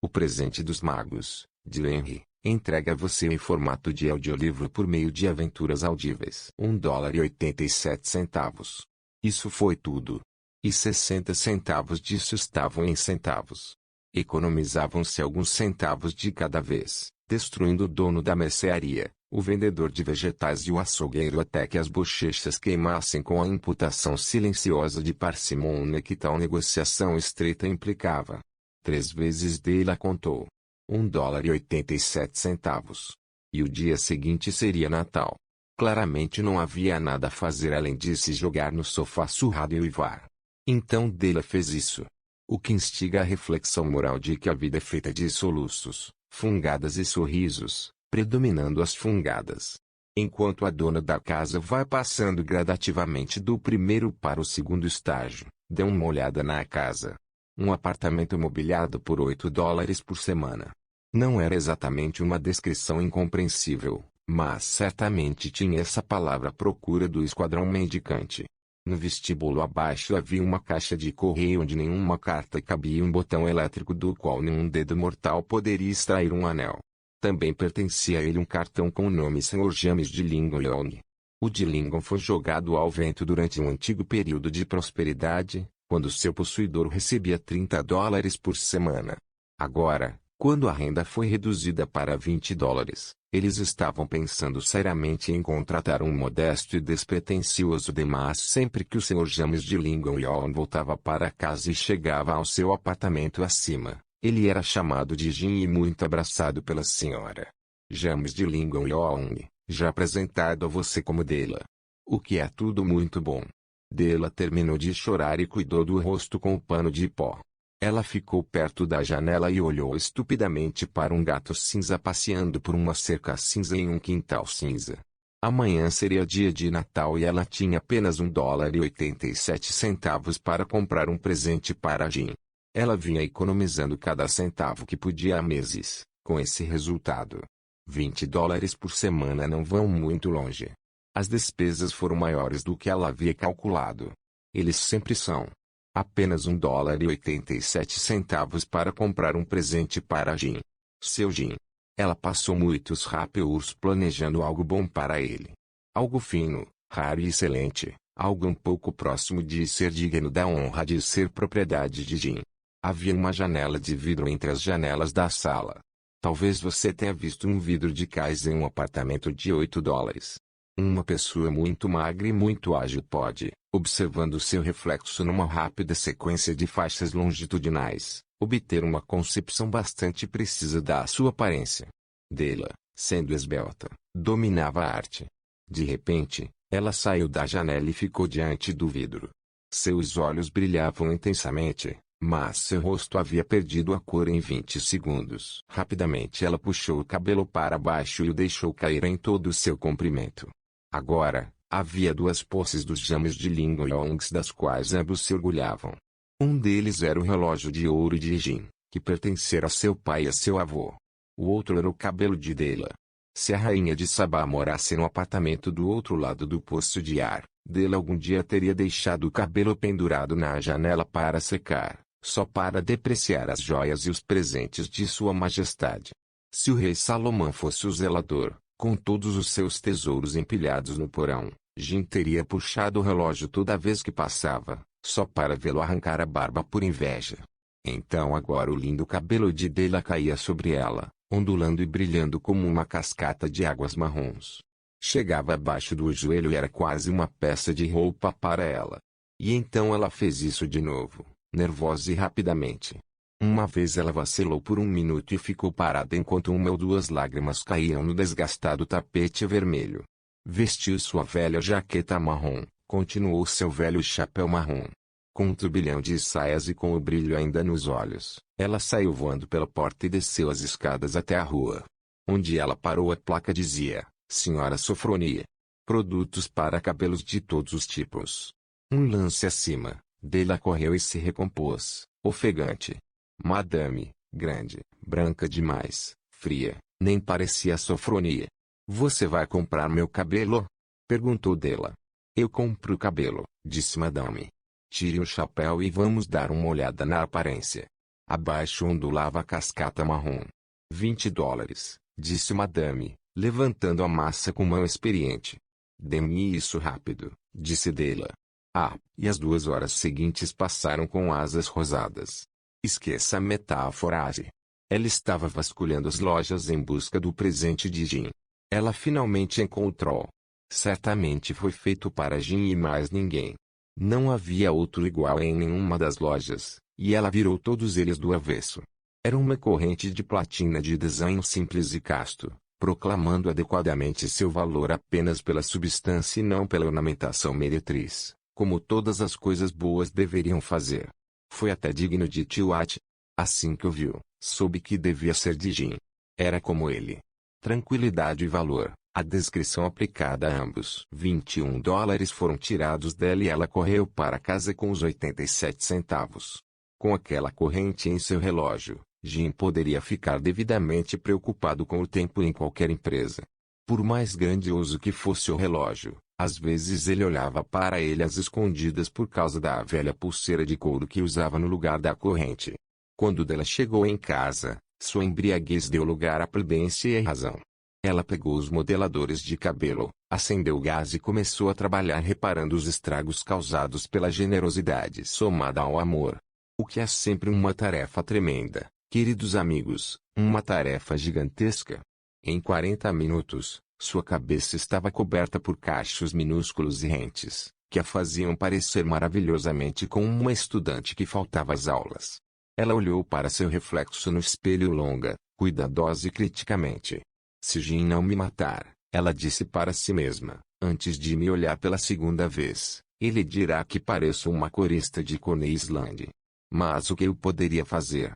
O Presente dos Magos, de Henry, entrega a você em formato de audiolivro por meio de aventuras audíveis. $1,87. Isso foi tudo. E 60 centavos disso estavam em centavos. Economizavam-se alguns centavos de cada vez, destruindo o dono da mercearia, o vendedor de vegetais e o açougueiro até que as bochechas queimassem com a imputação silenciosa de parcimônia que tal negociação estreita implicava. 3 vezes Dela contou. $1,87. E o dia seguinte seria Natal. Claramente não havia nada a fazer além de se jogar no sofá surrado e uivar. Então Dela fez isso. O que instiga a reflexão moral de que a vida é feita de soluços, fungadas e sorrisos, predominando as fungadas. Enquanto a dona da casa vai passando gradativamente do primeiro para o segundo estágio, dê uma olhada na casa. Um apartamento mobiliado por $8 por semana. Não era exatamente uma descrição incompreensível, mas certamente tinha essa palavra à procura do esquadrão mendicante. No vestíbulo abaixo havia uma caixa de correio onde nenhuma carta cabia e um botão elétrico do qual nenhum dedo mortal poderia extrair um anel. Também pertencia a ele um cartão com o nome Sr. James de Lincoln. O de Lincoln foi jogado ao vento durante um antigo período de prosperidade, quando seu possuidor recebia $30 por semana. Agora, quando a renda foi reduzida para $20, eles estavam pensando seriamente em contratar um modesto e despretensioso demais sempre que o Sr. James de Lincoln voltava para casa e chegava ao seu apartamento acima. Ele era chamado de Jim e muito abraçado pela senhora James de Lincoln, já apresentado a você como Dela. O que é tudo muito bom. Dela terminou de chorar e cuidou do rosto com o pano de pó. Ela ficou perto da janela e olhou estupidamente para um gato cinza passeando por uma cerca cinza em um quintal cinza. Amanhã seria dia de Natal e ela tinha apenas $1,87 para comprar um presente para Jim. Ela vinha economizando cada centavo que podia há meses, com esse resultado. $20 por semana não vão muito longe. As despesas foram maiores do que ela havia calculado. Eles sempre são. Apenas $1,87 para comprar um presente para Jim. Seu Jim. Ela passou muitos rápidos planejando algo bom para ele. Algo fino, raro e excelente. Algo um pouco próximo de ser digno da honra de ser propriedade de Jim. Havia uma janela de vidro entre as janelas da sala. Talvez você tenha visto um vidro de cais em um apartamento de $8. Uma pessoa muito magra e muito ágil pode, observando seu reflexo numa rápida sequência de faixas longitudinais, obter uma concepção bastante precisa da sua aparência. Dela, sendo esbelta, dominava a arte. De repente, ela saiu da janela e ficou diante do vidro. Seus olhos brilhavam intensamente, mas seu rosto havia perdido a cor em 20 segundos. Rapidamente ela puxou o cabelo para baixo e o deixou cair em todo o seu comprimento. Agora, havia 2 posses dos James de Lincoln das quais ambos se orgulhavam. Um deles era o relógio de ouro de Jim, que pertencera a seu pai e a seu avô. O outro era o cabelo de Dela. Se a rainha de Sabá morasse no apartamento do outro lado do poço de ar, Dela algum dia teria deixado o cabelo pendurado na janela para secar, só para depreciar as joias e os presentes de sua majestade. Se o rei Salomão fosse o zelador, com todos os seus tesouros empilhados no porão, Jim teria puxado o relógio toda vez que passava, só para vê-lo arrancar a barba por inveja. Então agora o lindo cabelo de Dela caía sobre ela, ondulando e brilhando como uma cascata de águas marrons. Chegava abaixo do joelho e era quase uma peça de roupa para ela. E então ela fez isso de novo, nervosa e rapidamente. Uma vez ela vacilou por 1 minuto e ficou parada enquanto 1 ou 2 lágrimas caíam no desgastado tapete vermelho. Vestiu sua velha jaqueta marrom, continuou seu velho chapéu marrom. Com um turbilhão de saias e com o brilho ainda nos olhos, ela saiu voando pela porta e desceu as escadas até a rua. Onde ela parou a placa dizia, Senhora Sofronia. Produtos para cabelos de todos os tipos. Um lance acima, Dela correu e se recompôs, ofegante. Madame, grande, branca demais, fria, nem parecia Sofronia. Você vai comprar meu cabelo? Perguntou Dela. Eu compro o cabelo, disse Madame. Tire o chapéu e vamos dar uma olhada na aparência. Abaixo ondulava a cascata marrom. 20 dólares, disse Madame, levantando a massa com mão experiente. Dê-me isso rápido, disse Della. E as 2 horas seguintes passaram com asas rosadas. Esqueça a metáfora. Ela estava vasculhando as lojas em busca do presente de Jim. Ela finalmente encontrou. Certamente foi feito para Jim e mais ninguém. Não havia outro igual em nenhuma das lojas, e ela virou todos eles do avesso. Era uma corrente de platina de desenho simples e casto, proclamando adequadamente seu valor apenas pela substância e não pela ornamentação meretriz, como todas as coisas boas deveriam fazer. Foi até digno de Tiwat. Assim que o viu, soube que devia ser de Jim. Era como ele. Tranquilidade e valor, a descrição aplicada a ambos. 21 dólares foram tirados dela e ela correu para casa com os 87 centavos. Com aquela corrente em seu relógio, Jim poderia ficar devidamente preocupado com o tempo em qualquer empresa. Por mais grandioso que fosse o relógio, às vezes ele olhava para ele às escondidas por causa da velha pulseira de couro que usava no lugar da corrente. Quando Della chegou em casa, sua embriaguez deu lugar à prudência e à razão. Ela pegou os modeladores de cabelo, acendeu o gás e começou a trabalhar reparando os estragos causados pela generosidade somada ao amor. O que é sempre uma tarefa tremenda, queridos amigos, uma tarefa gigantesca. Em 40 minutos, sua cabeça estava coberta por cachos minúsculos e rentes, que a faziam parecer maravilhosamente com uma estudante que faltava às aulas. Ela olhou para seu reflexo no espelho longa, cuidadosa e criticamente. Se Jim não me matar, ela disse para si mesma, antes de me olhar pela segunda vez, ele dirá que pareço uma corista de Coney Island. Mas o que eu poderia fazer?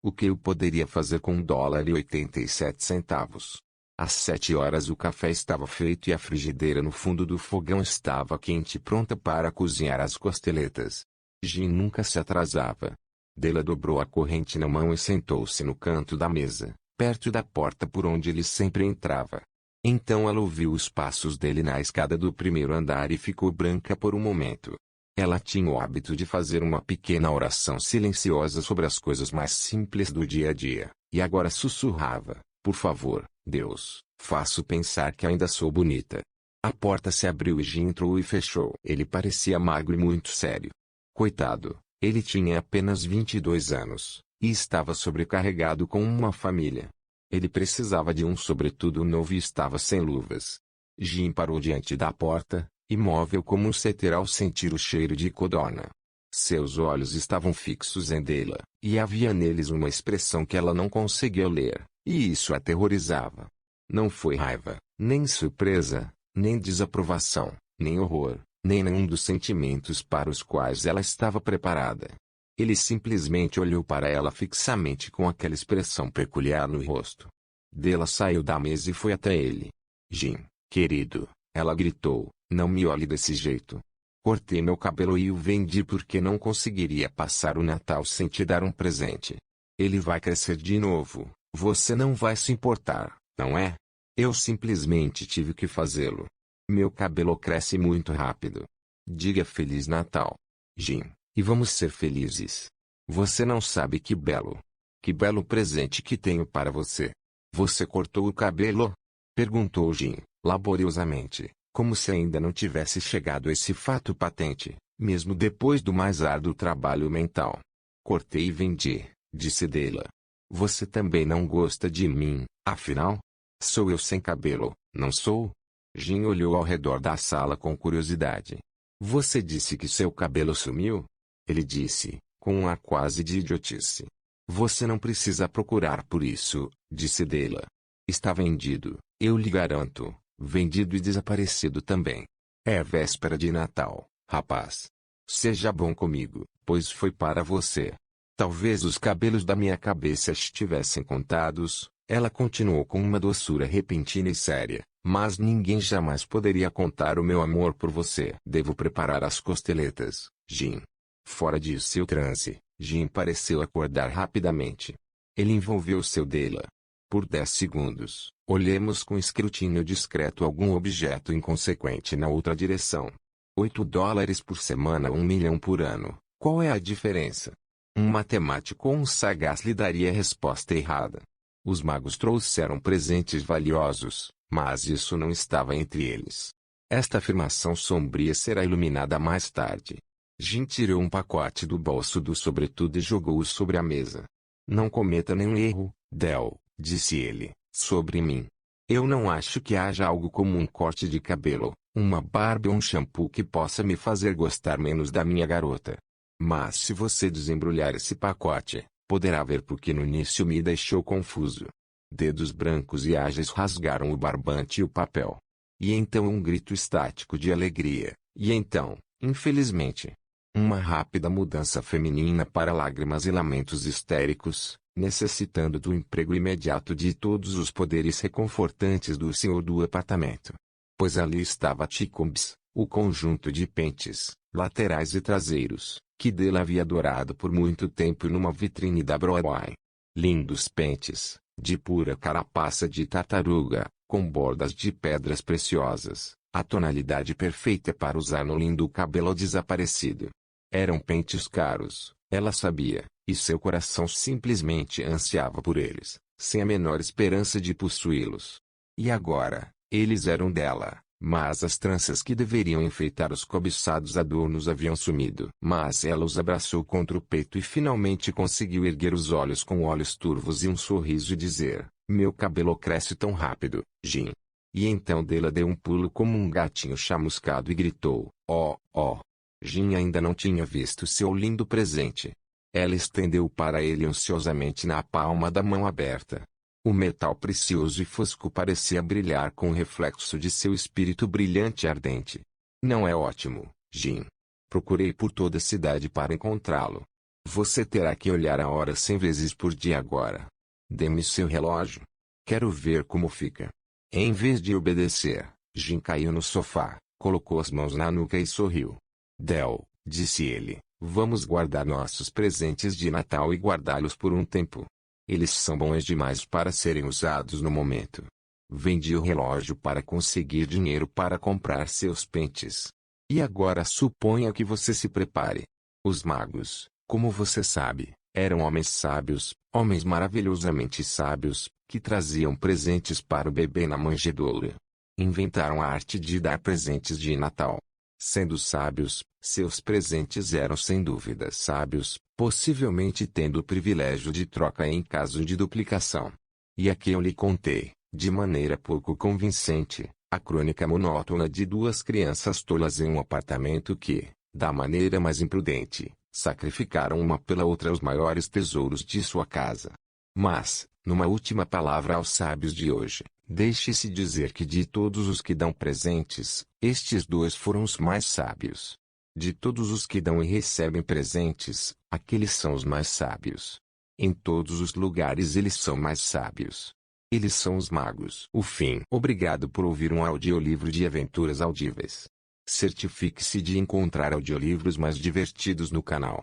O que eu poderia fazer com $1,87? Às 7 horas o café estava feito e a frigideira no fundo do fogão estava quente e pronta para cozinhar as costeletas. Jim nunca se atrasava. Della dobrou a corrente na mão e sentou-se no canto da mesa, perto da porta por onde ele sempre entrava. Então ela ouviu os passos dele na escada do primeiro andar e ficou branca por um momento. Ela tinha o hábito de fazer uma pequena oração silenciosa sobre as coisas mais simples do dia a dia, e agora sussurrava, por favor, Deus, faço pensar que ainda sou bonita. A porta se abriu e Jim entrou e fechou. Ele parecia magro e muito sério. Coitado, ele tinha apenas 22 anos, e estava sobrecarregado com uma família. Ele precisava de um sobretudo novo e estava sem luvas. Jim parou diante da porta, imóvel como um seter ao sentir o cheiro de codorna. Seus olhos estavam fixos em Della, e havia neles uma expressão que ela não conseguia ler, e isso a aterrorizava. Não foi raiva, nem surpresa, nem desaprovação, nem horror, nem nenhum dos sentimentos para os quais ela estava preparada. Ele simplesmente olhou para ela fixamente com aquela expressão peculiar no rosto. Della saiu da mesa e foi até ele. Jim, querido, ela gritou, não me olhe desse jeito. Cortei meu cabelo e o vendi porque não conseguiria passar o Natal sem te dar um presente. Ele vai crescer de novo, você não vai se importar, não é? Eu simplesmente tive que fazê-lo. Meu cabelo cresce muito rápido. Diga Feliz Natal, Jim, e vamos ser felizes. Você não sabe que belo presente que tenho para você. Você cortou o cabelo? Perguntou Jim, laboriosamente, como se ainda não tivesse chegado a esse fato patente, mesmo depois do mais árduo trabalho mental. Cortei e vendi, disse Della. Você também não gosta de mim, afinal? Sou eu sem cabelo, não sou? Jim olhou ao redor da sala com curiosidade. Você disse que seu cabelo sumiu? Ele disse, com um ar quase de idiotice. Você não precisa procurar por isso, disse Della. Está vendido, eu lhe garanto, vendido e desaparecido também. É véspera de Natal, rapaz. Seja bom comigo, pois foi para você. Talvez os cabelos da minha cabeça estivessem contados, ela continuou com uma doçura repentina e séria, mas ninguém jamais poderia contar o meu amor por você. Devo preparar as costeletas, Jim. Fora de seu transe, Jim pareceu acordar rapidamente. Ele envolveu seu Della. Por 10 segundos, olhemos com escrutínio discreto algum objeto inconsequente na outra direção. $8 por semana, $1 milhão por ano. Qual é a diferença? Um matemático ou um sagaz lhe daria a resposta errada. Os magos trouxeram presentes valiosos, mas isso não estava entre eles. Esta afirmação sombria será iluminada mais tarde. Jim tirou um pacote do bolso do sobretudo e jogou-o sobre a mesa. Não cometa nenhum erro, Del, disse ele, sobre mim. Eu não acho que haja algo como um corte de cabelo, uma barba ou um shampoo que possa me fazer gostar menos da minha garota. Mas se você desembrulhar esse pacote, poderá ver porque no início me deixou confuso. Dedos brancos e ágeis rasgaram o barbante e o papel. E então um grito estático de alegria, e então, infelizmente, uma rápida mudança feminina para lágrimas e lamentos histéricos, necessitando do emprego imediato de todos os poderes reconfortantes do senhor do apartamento. Pois ali estava Ticombs, o conjunto de pentes, laterais e traseiros, que dele havia adorado por muito tempo numa vitrine da Broadway. Lindos pentes, de pura carapaça de tartaruga, com bordas de pedras preciosas, a tonalidade perfeita para usar no lindo cabelo desaparecido. Eram pentes caros, ela sabia, e seu coração simplesmente ansiava por eles, sem a menor esperança de possuí-los. E agora, eles eram dela, mas as tranças que deveriam enfeitar os cobiçados adornos haviam sumido. Mas ela os abraçou contra o peito e finalmente conseguiu erguer os olhos com olhos turvos e um sorriso e dizer, meu cabelo cresce tão rápido, Jim. E então Dela deu um pulo como um gatinho chamuscado e gritou, oh, oh. Jim ainda não tinha visto seu lindo presente. Ela estendeu para ele ansiosamente na palma da mão aberta. O metal precioso e fosco parecia brilhar com o reflexo de seu espírito brilhante e ardente. Não é ótimo, Jim. Procurei por toda a cidade para encontrá-lo. Você terá que olhar a hora 100 vezes por dia agora. Dê-me seu relógio. Quero ver como fica. Em vez de obedecer, Jim caiu no sofá, colocou as mãos na nuca e sorriu. Del, disse ele, vamos guardar nossos presentes de Natal e guardá-los por um tempo. Eles são bons demais para serem usados no momento. Vendi o relógio para conseguir dinheiro para comprar seus pentes. E agora suponha que você se prepare. Os magos, como você sabe, eram homens sábios, homens maravilhosamente sábios, que traziam presentes para o bebê na manjedoura. Inventaram a arte de dar presentes de Natal. Sendo sábios, seus presentes eram sem dúvida sábios, possivelmente tendo o privilégio de troca em caso de duplicação. E aqui eu lhe contei, de maneira pouco convincente, a crônica monótona de duas crianças tolas em um apartamento que, da maneira mais imprudente, sacrificaram uma pela outra os maiores tesouros de sua casa. Mas, numa última palavra aos sábios de hoje, deixe-se dizer que de todos os que dão presentes, estes dois foram os mais sábios. De todos os que dão e recebem presentes, aqueles são os mais sábios. Em todos os lugares eles são mais sábios. Eles são os magos. O fim. Obrigado por ouvir um audiolivro de aventuras audíveis. Certifique-se de encontrar audiolivros mais divertidos no canal.